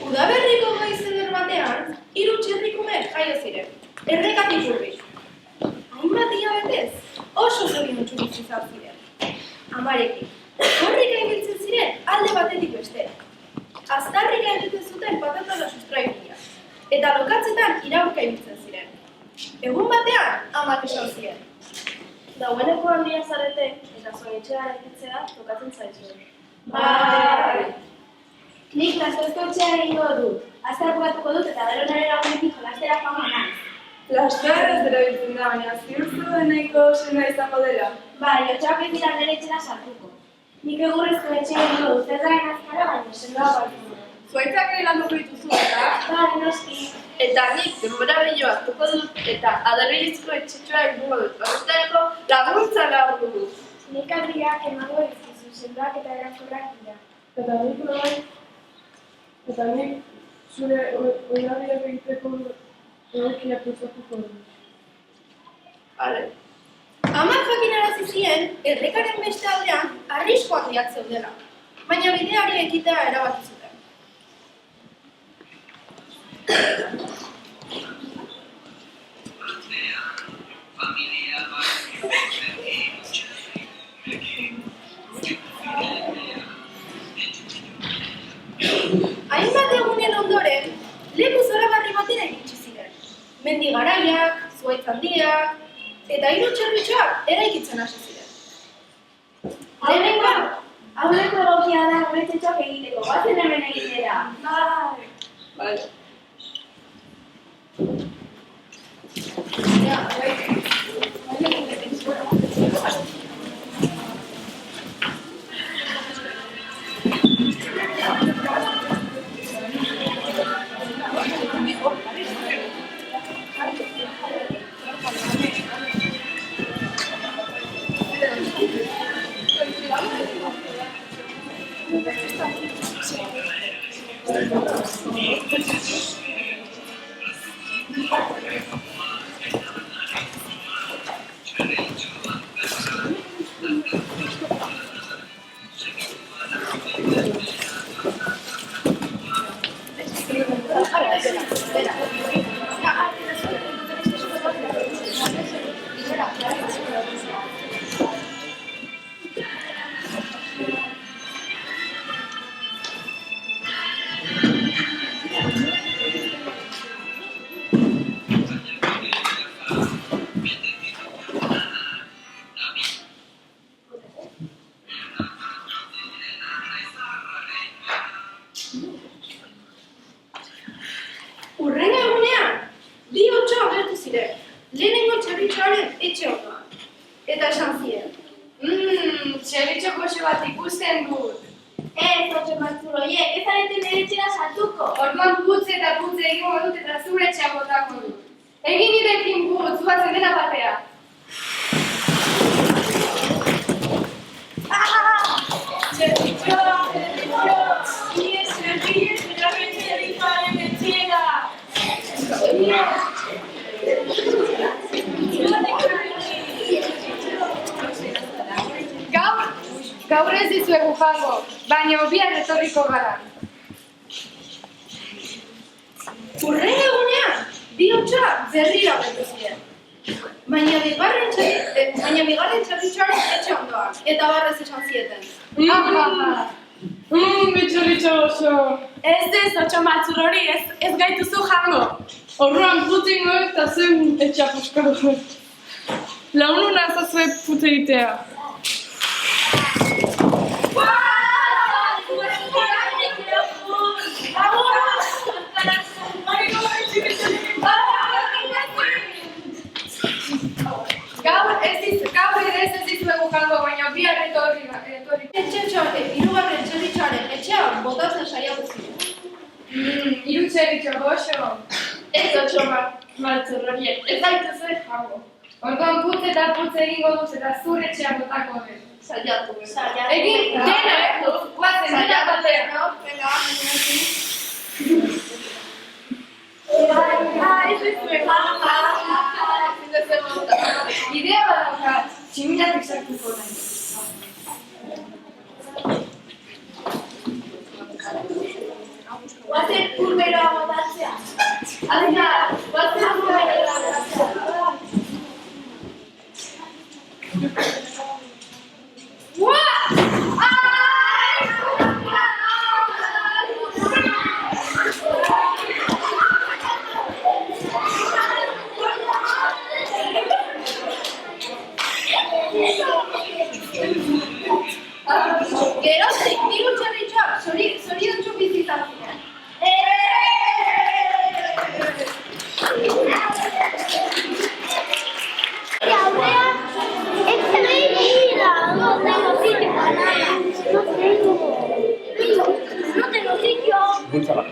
Udaberriko goiz eder batean, 3 txerrikume jaio ziren, errekatik hurbil. Hainbat hilabetez, oso zoriontsu bizi izan ziren. Amarekin, korrika ibiltzen ziren alde batetik bestera. Aztarrika egiten zuten patatola sustraibila, eta lokatzetan iraurka ibiltzen ziren. Egun batean, amak esan ziren. Dagoeneko handia zarete eta zuen etxean ekitzea tokatzen zaizuen. Bai! Nik lastoezko etxea egingo dut. Azkar bukatuko dut eta beronaren lagunekin jolastera joango naiz. Lastoa ez erabiltzen da, baina ziurtu deneko sena izango dela. Bai, otxoak ez dira nire etxera sartuko. Nik egurrezko etxea egingo dut, ez garen azkara, baina sendoa baltuko. Zuaitzak ere landuko dituzu, eta? Bai, noski. Eta nik denbora bello hartuko dut eta adarrizko etxetxoa egingo dut. Horretarako laguntza lagundu dut. Nik agriak emango dizkizu, sendoak eta erakorrak dira. Eta nik zure oinarriak egiteko egokiak prestatuko dut. Vale. Amak jakinarazi zien, errekaren beste aldean arrisku handiak zeudela, baina bideari ekitea erabaki zuten. Hainbat egunen ondoren, leku zoragarri batera iritsi ziren. Mendi garaiak, zuhaitz handiak, eta 3 txerritxoak eraikitzen hasi ziren. Lehenengoa, aurreko egokia da gure txetxoak egiteko, bazen hemen egitera. Bai. Vale. Hurrengo egunean, 2 otxo agertu ziren, lehenengo txerritxoaren etxe ondoan. Eta esan ziren. Txerritxo goxo bat ikusten dut. Ez, otxo maltzuroiek, ez arete nire etxera sartuko. Orduan putze eta putze egingo dut eta zure etxea botako dut. Egin nirekin putz, zuatzen dena batea. Gaur ez dizuegu jango, baina bihar etorriko gara. Hurrengo egunean, 2 otxoak berriro agertu ziren. Baina bigarren txerritxoaren etxe ondoan, eta barrez esan zieten. Bitxorritxo goxo. Ez, otxo maltzurori, ez gaituzu jango. Horroan putingo eta zen etxea puskaro. Launu nazazue putz egitea. Gaur ere ez dizuegu jango, baina bihar etorri. Etxetxoak 3. txerritxoaren etxean botatzen saiatu ziren. 3 txerritxo goxo. Ez otxo maltzurroriek, ez gaituzu jango. Orduan putz eta putz egingo duz eta zure etxea botako dut. Saiatu. Egin dena, guazen dena batean. Idea badaukat, tximilatik sartuko nahi. Guazen Geroztik, diru txerritxoak zoriontsu bizi izan ziren. Y ahora, esta bebida, no tengo sitio para nada. No tengo sitio. Bultzara.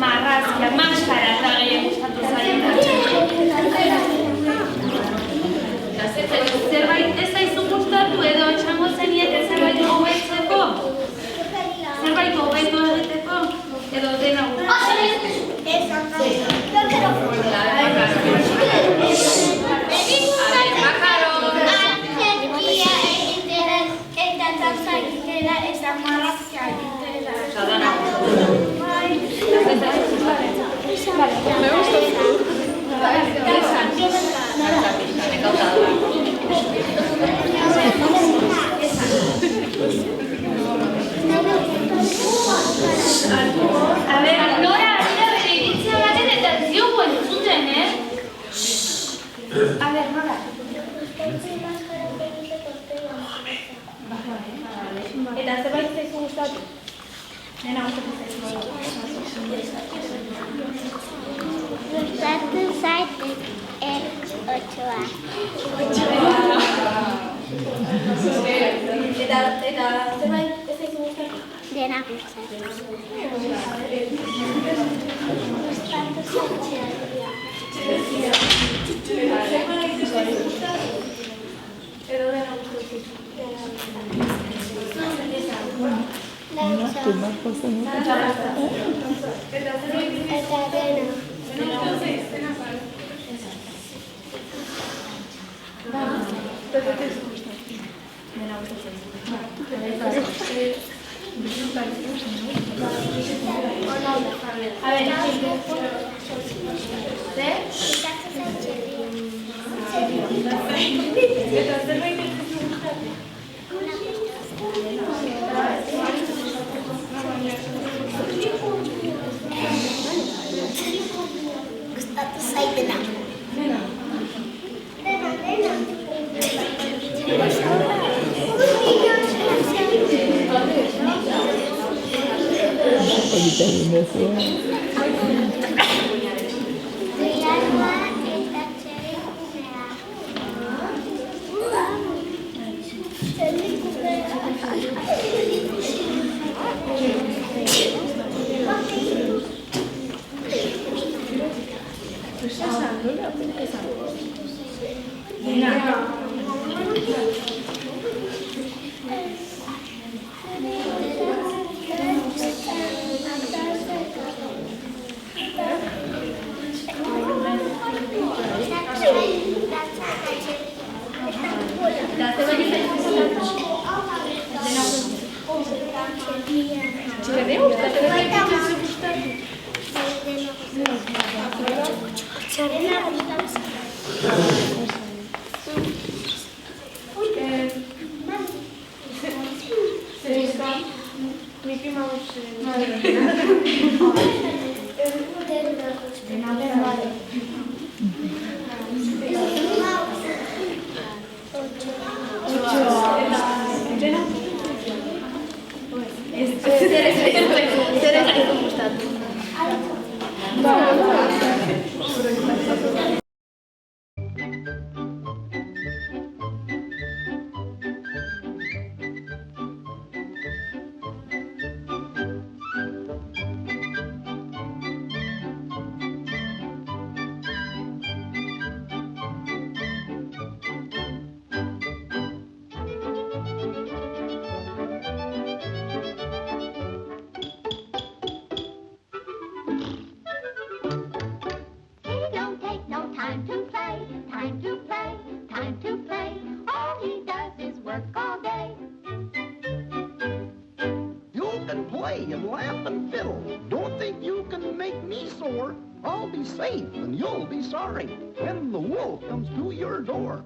Marrazkia, maskara eta gehien gustatu zaien. Zerbait ez zaizu gustatu edo txango zeniete zerbait hobetzeko? Zerbait hobetu egiteko? Edo dena A ver, Nora, bere iritzia baten eta ez diogu entzuten, A ver, Nora. Eta zerbait zaizu gustatu? Nena gustatu zaizu. Gustatu zait otsoa. Eta zerbait ez zaizu gustatu? Dena gustatu. Edo dena gustatu. Gustatu zait Triarma eta txerikumea. He don't take no time to play, time to play, time to play. All he does is work all day. You can play and laugh and fiddle. Don't think you can make me sore. I'll be safe and you'll be sorry when the wolf comes to your door.